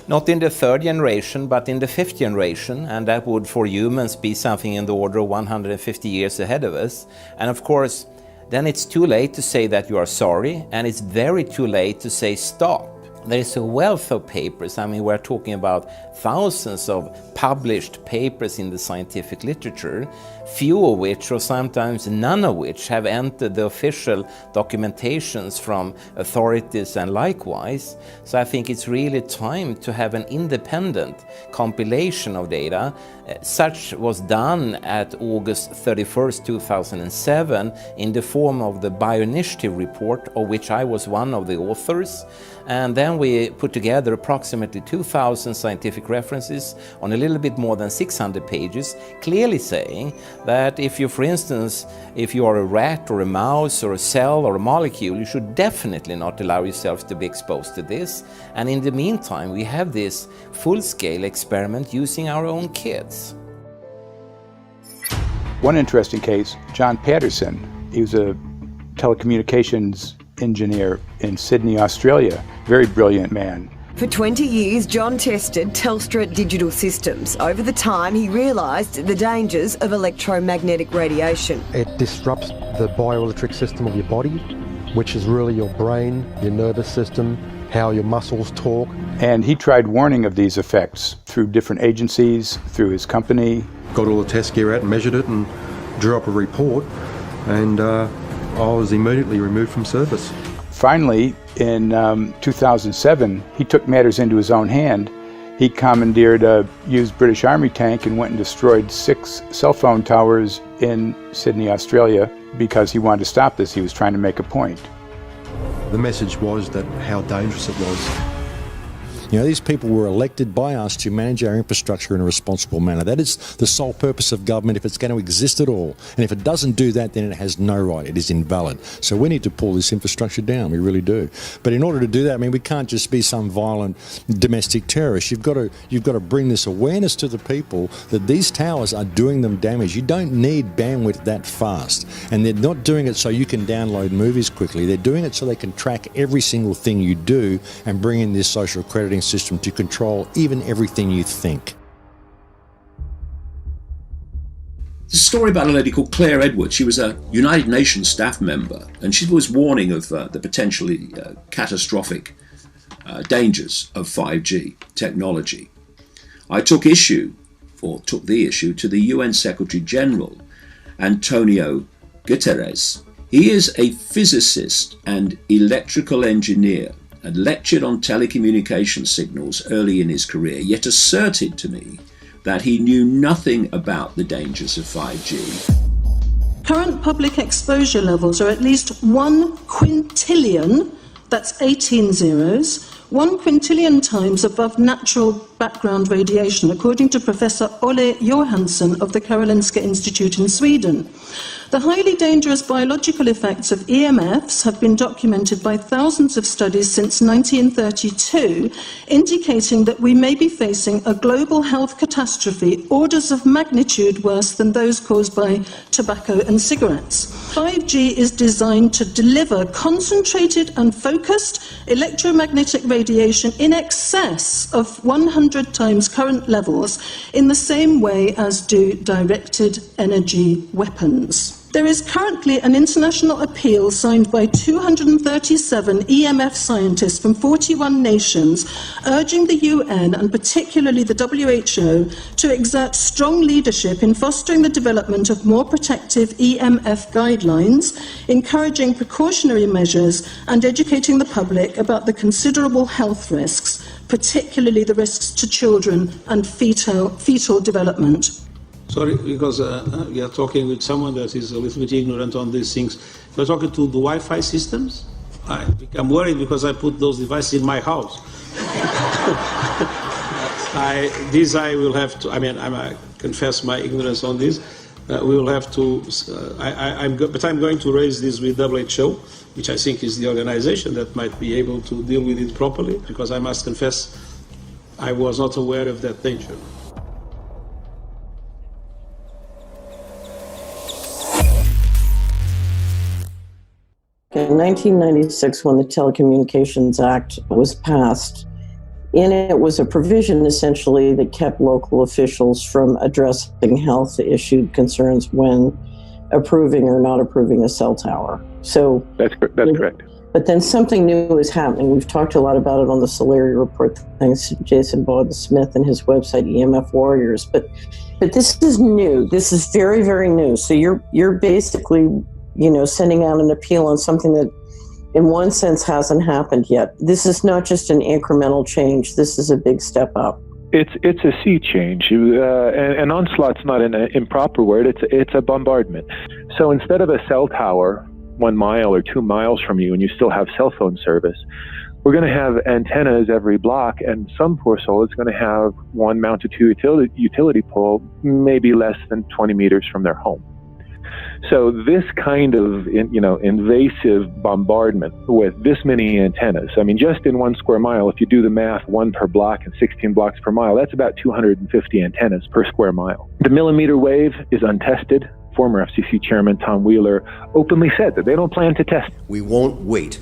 Not in the 3rd generation, but in the 5th generation, and that would for humans be something in the order of 150 years ahead of us. And of course, then it's too late to say that you are sorry, and it's very too late to say stop. There is a wealth of papers. I mean, we're talking about thousands of published papers in the scientific literature, few of which, or sometimes none of which, have entered the official documentations from authorities and likewise. So I think it's really time to have an independent compilation of data. Such was done at August 31st, 2007 in the form of the Bioinitiative report, of which I was one of the authors. And then we put together approximately 2,000 scientific references on a little bit more than 600 pages, clearly saying that if you, for instance, if you are a rat or a mouse or a cell or a molecule, you should definitely not allow yourself to be exposed to this. And in the meantime, we have this full-scale experiment using our own kids. One interesting case, John Patterson, he was a telecommunications engineer in Sydney, Australia. Very brilliant man. For 20 years, John tested Telstra digital systems. Over the time, he realised the dangers of electromagnetic radiation. It disrupts the bioelectric system of your body, which is really your brain, your nervous system, how your muscles talk. And he tried warning of these effects through different agencies, through his company. Got all the test gear out and measured it and drew up a report, and I was immediately removed from service. Finally, in 2007, he took matters into his own hand. He commandeered a used British Army tank and went and destroyed 6 cell phone towers in Sydney, Australia, because he wanted to stop this. He was trying to make a point. The message was that how dangerous it was. You know, these people were elected by us to manage our infrastructure in a responsible manner. That is the sole purpose of government if it's going to exist at all. And if it doesn't do that, then it has no right. It is invalid. So we need to pull this infrastructure down. We really do. But in order to do that, I mean, we can't just be some violent domestic terrorist. You've got to bring this awareness to the people that these towers are doing them damage. You don't need bandwidth that fast. And they're not doing it so you can download movies quickly. They're doing it so they can track every single thing you do and bring in this social crediting system to control even everything you think. There's a story about a lady called Claire Edwards. She was a United Nations staff member, and she was warning of the potentially catastrophic dangers of 5G technology. I took the issue to the UN Secretary General, Antonio Guterres, He is a physicist and electrical engineer and lectured on telecommunication signals early in his career, yet asserted to me that he knew nothing about the dangers of 5G. Current public exposure levels are at least 1 quintillion, that's 18 zeros, 1 quintillion times above natural background radiation, according to Professor Olle Johansson of the Karolinska Institute in Sweden. The highly dangerous biological effects of EMFs have been documented by thousands of studies since 1932, indicating that we may be facing a global health catastrophe orders of magnitude worse than those caused by tobacco and cigarettes. 5G is designed to deliver concentrated and focused electromagnetic radiation in excess of 100 times current levels in the same way as do directed energy weapons. There is currently an international appeal signed by 237 EMF scientists from 41 nations, urging the UN and particularly the WHO to exert strong leadership in fostering the development of more protective EMF guidelines, encouraging precautionary measures and educating the public about the considerable health risks, particularly the risks to children and fetal development. Sorry, because we are talking with someone that is a little bit ignorant on these things. We're talking to the Wi-Fi systems. I become worried because I put those devices in my house. I will have to. I mean, I confess my ignorance on this. We will have to. But I'm going to raise this with WHO, which I think is the organization that might be able to deal with it properly. Because I must confess, I was not aware of that danger. In 1996, when the Telecommunications Act was passed, in it was a provision essentially that kept local officials from addressing health issue concerns when approving or not approving a cell tower. So that's correct. But then something new is happening. We've talked a lot about it on the Solari report, thanks to Jason Bogdan-Smith and his website EMF Warriors. But this is new. This is very, very new. So you're basically, sending out an appeal on something that in one sense hasn't happened yet. This is not just an incremental change. This is a big step up. It's a sea change. An onslaught's not an improper word. It's a bombardment. So instead of a cell tower 1 mile or 2 miles from you and you still have cell phone service, we're going to have antennas every block, and some poor soul is going to have one mounted to a utility pole maybe less than 20 meters from their home. So this kind of, invasive bombardment with this many antennas, I mean, just in 1 square mile, if you do the math, 1 per block and 16 blocks per mile, that's about 250 antennas per square mile. The millimeter wave is untested. Former FCC Chairman Tom Wheeler openly said that they don't plan to test. We won't wait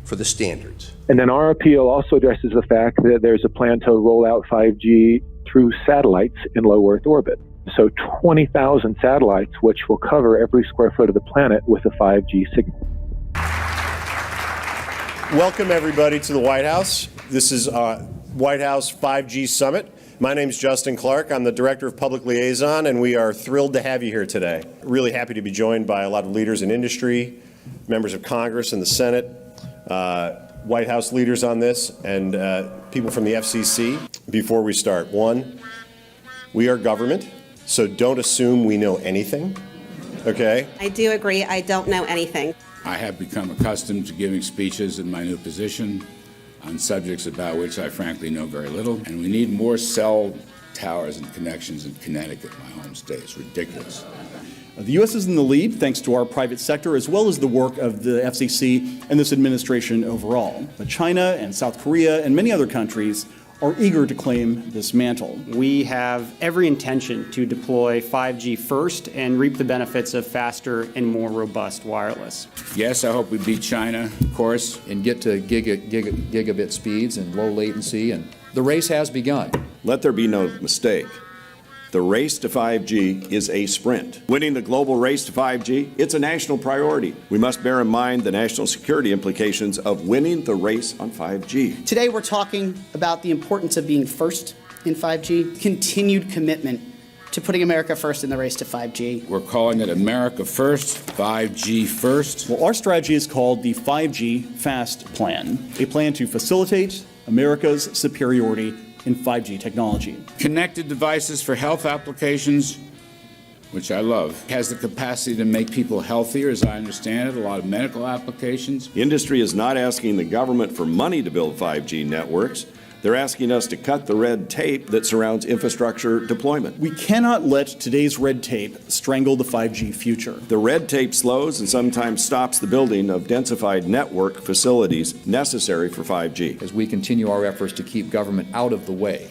for the standards. And then our appeal also addresses the fact that there's a plan to roll out 5G through satellites in low Earth orbit. So 20,000 satellites, which will cover every square foot of the planet with a 5G signal. Welcome, everybody, to the White House. This is White House 5G Summit. My name is Justin Clark. I'm the Director of Public Liaison, and we are thrilled to have you here today. Really happy to be joined by a lot of leaders in industry, members of Congress and the Senate, White House leaders on this, and people from the FCC. Before we start, one, we are government. So don't assume we know anything, okay? I do agree, I don't know anything. I have become accustomed to giving speeches in my new position on subjects about which I frankly know very little. And we need more cell towers and connections in Connecticut, my home state. It's ridiculous. The U.S. is in the lead thanks to our private sector as well as the work of the FCC and this administration overall. But China and South Korea and many other countries are eager to claim this mantle. We have every intention to deploy 5G first and reap the benefits of faster and more robust wireless. Yes, I hope we beat China, of course. And get to gigabit speeds and low latency, and the race has begun. Let there be no mistake. The race to 5G is a sprint. Winning the global race to 5G, it's a national priority. We must bear in mind the national security implications of winning the race on 5G. Today we're talking about the importance of being first in 5G, continued commitment to putting America first in the race to 5G. We're calling it America First, 5G First. Well, our strategy is called the 5G FAST Plan, a plan to facilitate America's superiority in 5G technology. Connected devices for health applications, which I love, has the capacity to make people healthier, as I understand it, a lot of medical applications. Industry is not asking the government for money to build 5G networks. They're asking us to cut the red tape that surrounds infrastructure deployment. We cannot let today's red tape strangle the 5G future. The red tape slows and sometimes stops the building of densified network facilities necessary for 5G. As we continue our efforts to keep government out of the way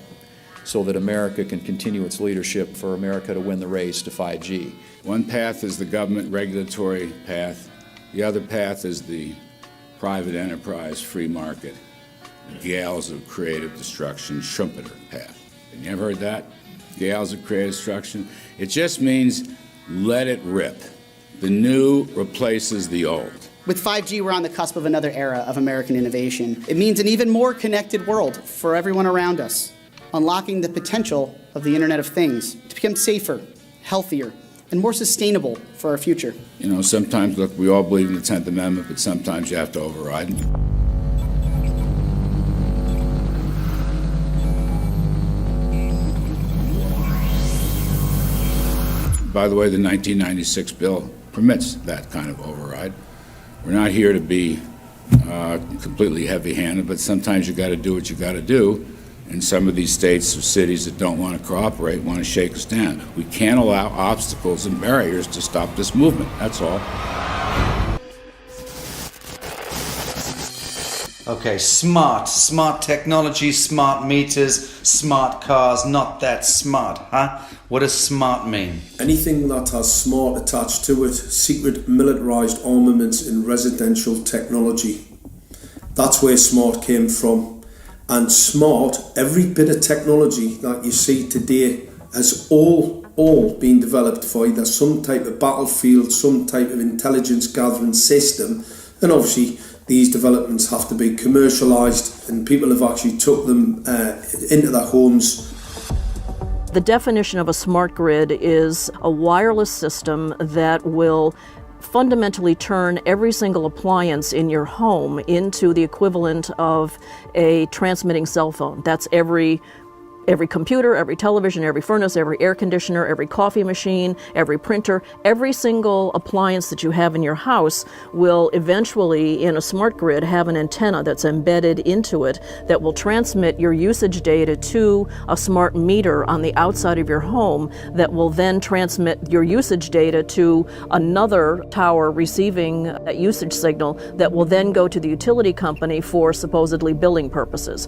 so that America can continue its leadership for America to win the race to 5G. One path is the government regulatory path. The other path is the private enterprise free market. Gales of creative destruction, Schumpeter path. Have you ever heard that? Gales of creative destruction? It just means let it rip. The new replaces the old. With 5G, we're on the cusp of another era of American innovation. It means an even more connected world for everyone around us, unlocking the potential of the Internet of Things to become safer, healthier, and more sustainable for our future. You know, sometimes, look, we all believe in the 10th Amendment, but sometimes you have to override it. By the way, the 1996 bill permits that kind of override. We're not here to be completely heavy-handed, but sometimes you got to do what you got to do. And some of these states or cities that don't want to cooperate want to shake us down. We can't allow obstacles and barriers to stop this movement. That's all. Okay, smart technology, smart meters, smart cars, not that smart, huh? What does smart mean? Anything that has smart attached to it, secret militarized armaments in residential technology. That's where smart came from. And smart, every bit of technology that you see today has all been developed for either some type of battlefield, some type of intelligence gathering system, and obviously these developments have to be commercialised, and people have actually took them into their homes. The definition of a smart grid is a wireless system that will fundamentally turn every single appliance in your home into the equivalent of a transmitting cell phone. That's every computer, every television, every furnace, every air conditioner, every coffee machine, every printer, every single appliance that you have in your house will eventually, in a smart grid, have an antenna that's embedded into it that will transmit your usage data to a smart meter on the outside of your home that will then transmit your usage data to another tower receiving that usage signal that will then go to the utility company for supposedly billing purposes.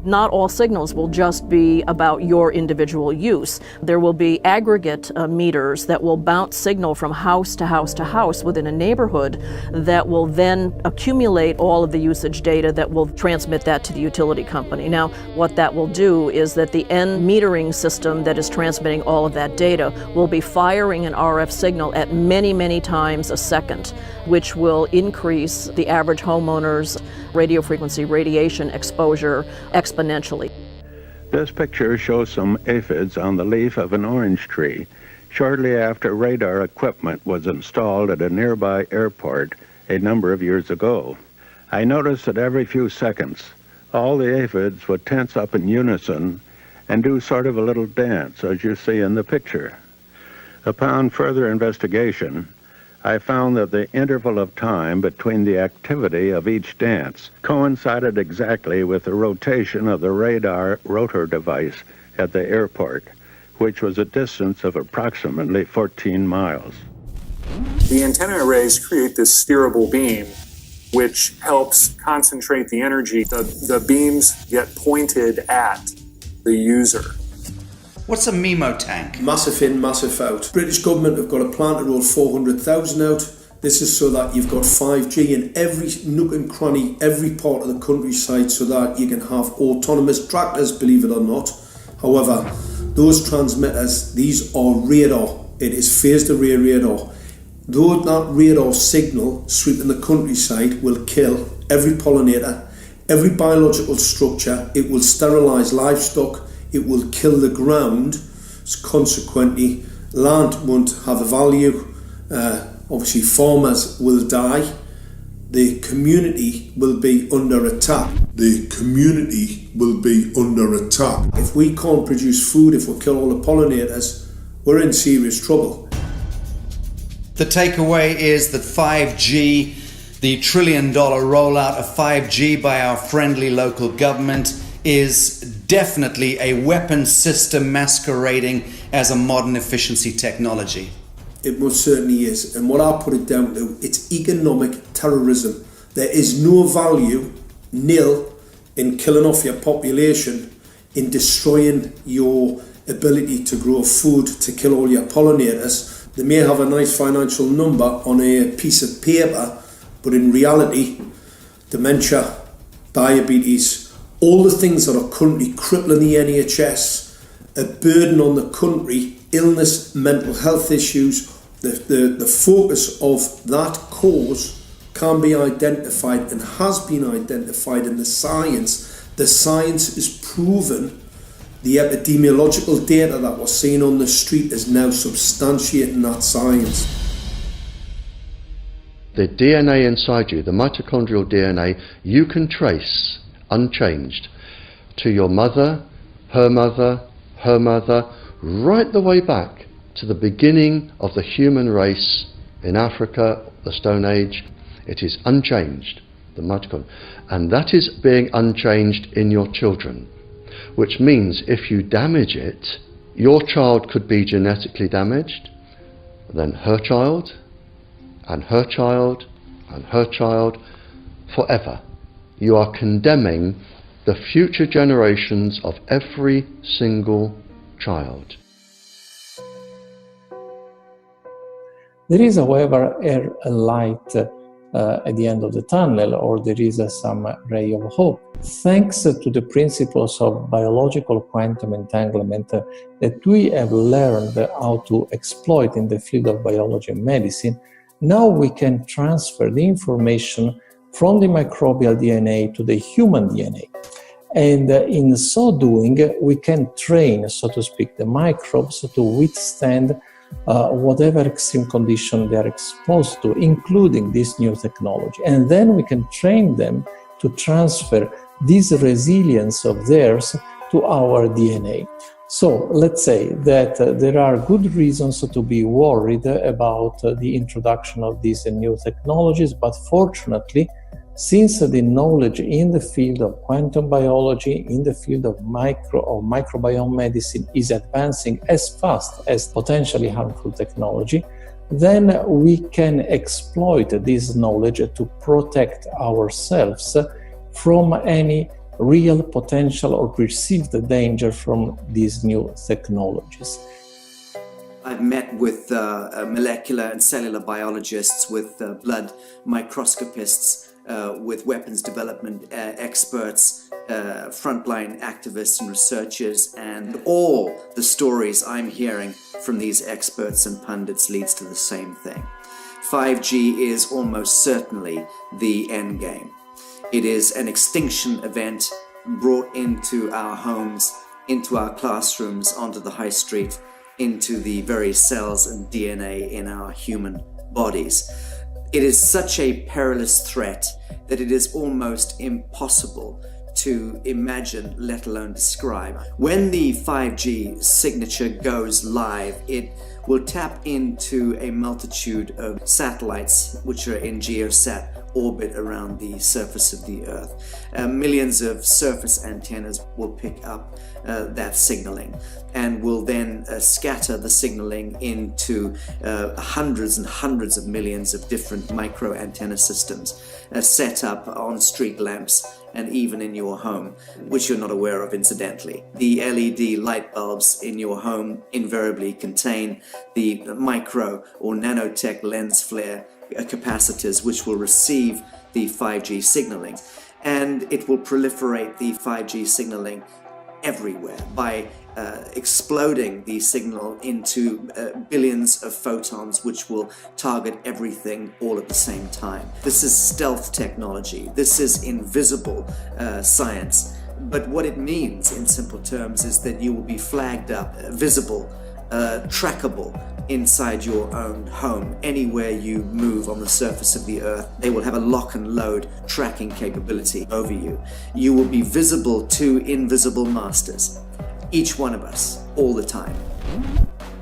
Not all signals will just be about your individual use. There will be aggregate meters that will bounce signal from house to house to house within a neighborhood that will then accumulate all of the usage data that will transmit that to the utility company. Now, what that will do is that the end metering system that is transmitting all of that data will be firing an RF signal at many, many times a second, which will increase the average homeowner's radio frequency radiation exposure exponentially. This picture shows some aphids on the leaf of an orange tree shortly after radar equipment was installed at a nearby airport a number of years ago. I noticed that every few seconds all the aphids would tense up in unison and do sort of a little dance, as you see in the picture. Upon further investigation, I found that the interval of time between the activity of each dance coincided exactly with the rotation of the radar rotor device at the airport, which was a distance of approximately 14 miles. The antenna arrays create this steerable beam, which helps concentrate the energy. The beams get pointed at the user. What's a MIMO tank? Massive in, massive out. British government have got a plan to roll 400,000 out. This is so that you've got 5G in every nook and cranny, every part of the countryside, so that you can have autonomous tractors, believe it or not. However, those transmitters, these are radar. It is phased array radar. Though that radar signal sweeping the countryside will kill every pollinator, every biological structure, it will sterilise livestock, it will kill the ground, So consequently, land won't have a value. Obviously, farmers will die. The community will be under attack. The community will be under attack. If we can't produce food, if we kill all the pollinators, we're in serious trouble. The takeaway is that 5G, the $1 trillion rollout of 5G by our friendly local government, is definitely a weapon system masquerading as a modern efficiency technology. It most certainly is. And what I put it down to, it's economic terrorism. There is no value, nil, in killing off your population, in destroying your ability to grow food, to kill all your pollinators. They may have a nice financial number on a piece of paper, but in reality, dementia, diabetes, all the things that are currently crippling the NHS, a burden on the country, illness, mental health issues, the focus of that cause can be identified and has been identified in the science. The science is proven. The epidemiological data that we're seeing on the street is now substantiating that science. The DNA inside you, the mitochondrial DNA, you can trace unchanged to your mother, her mother, her mother, right the way back to the beginning of the human race in Africa, the Stone Age. It is unchanged, the mitochondria, and that is being unchanged in your children, which means if you damage it, your child could be genetically damaged, then her child, and her child, and her child, forever. You are condemning the future generations of every single child. There is, however, a light at the end of the tunnel, or there is some ray of hope. Thanks to the principles of biological quantum entanglement that we have learned how to exploit in the field of biology and medicine, now we can transfer the information from the microbial DNA to the human DNA. And in so doing, we can train, so to speak, the microbes to withstand whatever extreme condition they are exposed to, including this new technology. And then we can train them to transfer this resilience of theirs to our DNA. So let's say that there are good reasons to be worried about the introduction of these new technologies, but fortunately, since the knowledge in the field of quantum biology, in the field of microbiome medicine is advancing as fast as potentially harmful technology, then we can exploit this knowledge to protect ourselves from any real potential or perceived danger from these new technologies. I've met with molecular and cellular biologists, with blood microscopists, with weapons development experts, frontline activists and researchers, and all the stories I'm hearing from these experts and pundits leads to the same thing. 5G is almost certainly the end game. It is an extinction event brought into our homes, into our classrooms, onto the high street, into the very cells and DNA in our human bodies. It is such a perilous threat that it is almost impossible to imagine, let alone describe. When the 5G signature goes live, it will tap into a multitude of satellites which are in geosat orbit around the surface of the Earth. Millions of surface antennas will pick up that signaling and will then scatter the signaling into hundreds and hundreds of millions of different micro antenna systems set up on street lamps and even in your home, which you're not aware of incidentally. The LED light bulbs in your home invariably contain the micro or nanotech lens flare capacitors which will receive the 5G signaling, and it will proliferate the 5G signaling everywhere by exploding the signal into billions of photons which will target everything all at the same time. This is stealth technology. This is invisible science But what it means in simple terms is that you will be flagged up, visible, trackable inside your own home. Anywhere you move on the surface of the earth, they will have a lock and load tracking capability over you. You will be visible to invisible masters, each one of us, all the time.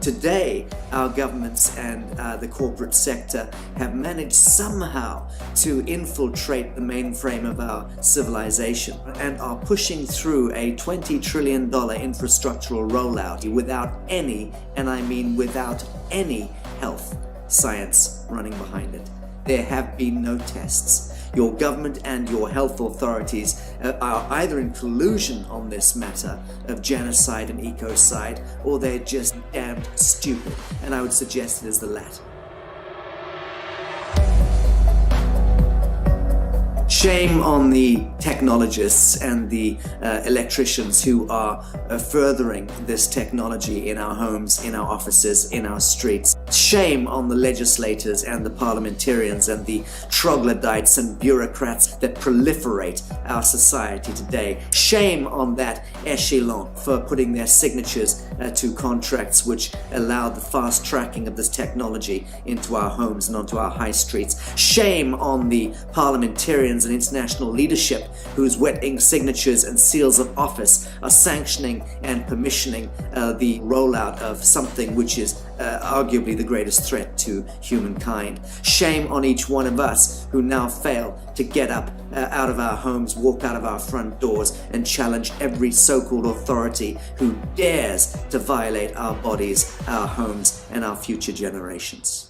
Today, our governments and the corporate sector have managed somehow to infiltrate the mainframe of our civilization and are pushing through a $20 trillion infrastructural rollout without any, and I mean without any, health science running behind it. There have been no tests. Your government and your health authorities are either in collusion on this matter of genocide and ecocide, or they're just damned stupid, and I would suggest it is the latter. Shame on the technologists and the electricians who are furthering this technology in our homes, in our offices, in our streets. Shame on the legislators and the parliamentarians and the troglodytes and bureaucrats that proliferate our society today. Shame on that echelon for putting their signatures to contracts which allow the fast tracking of this technology into our homes and onto our high streets. Shame on the parliamentarians and international leadership whose wet ink signatures and seals of office are sanctioning and permissioning the rollout of something which is arguably the greatest threat to humankind. Shame on each one of us who now fail to get up out of our homes, walk out of our front doors, and challenge every so-called authority who dares to violate our bodies, our homes, and our future generations.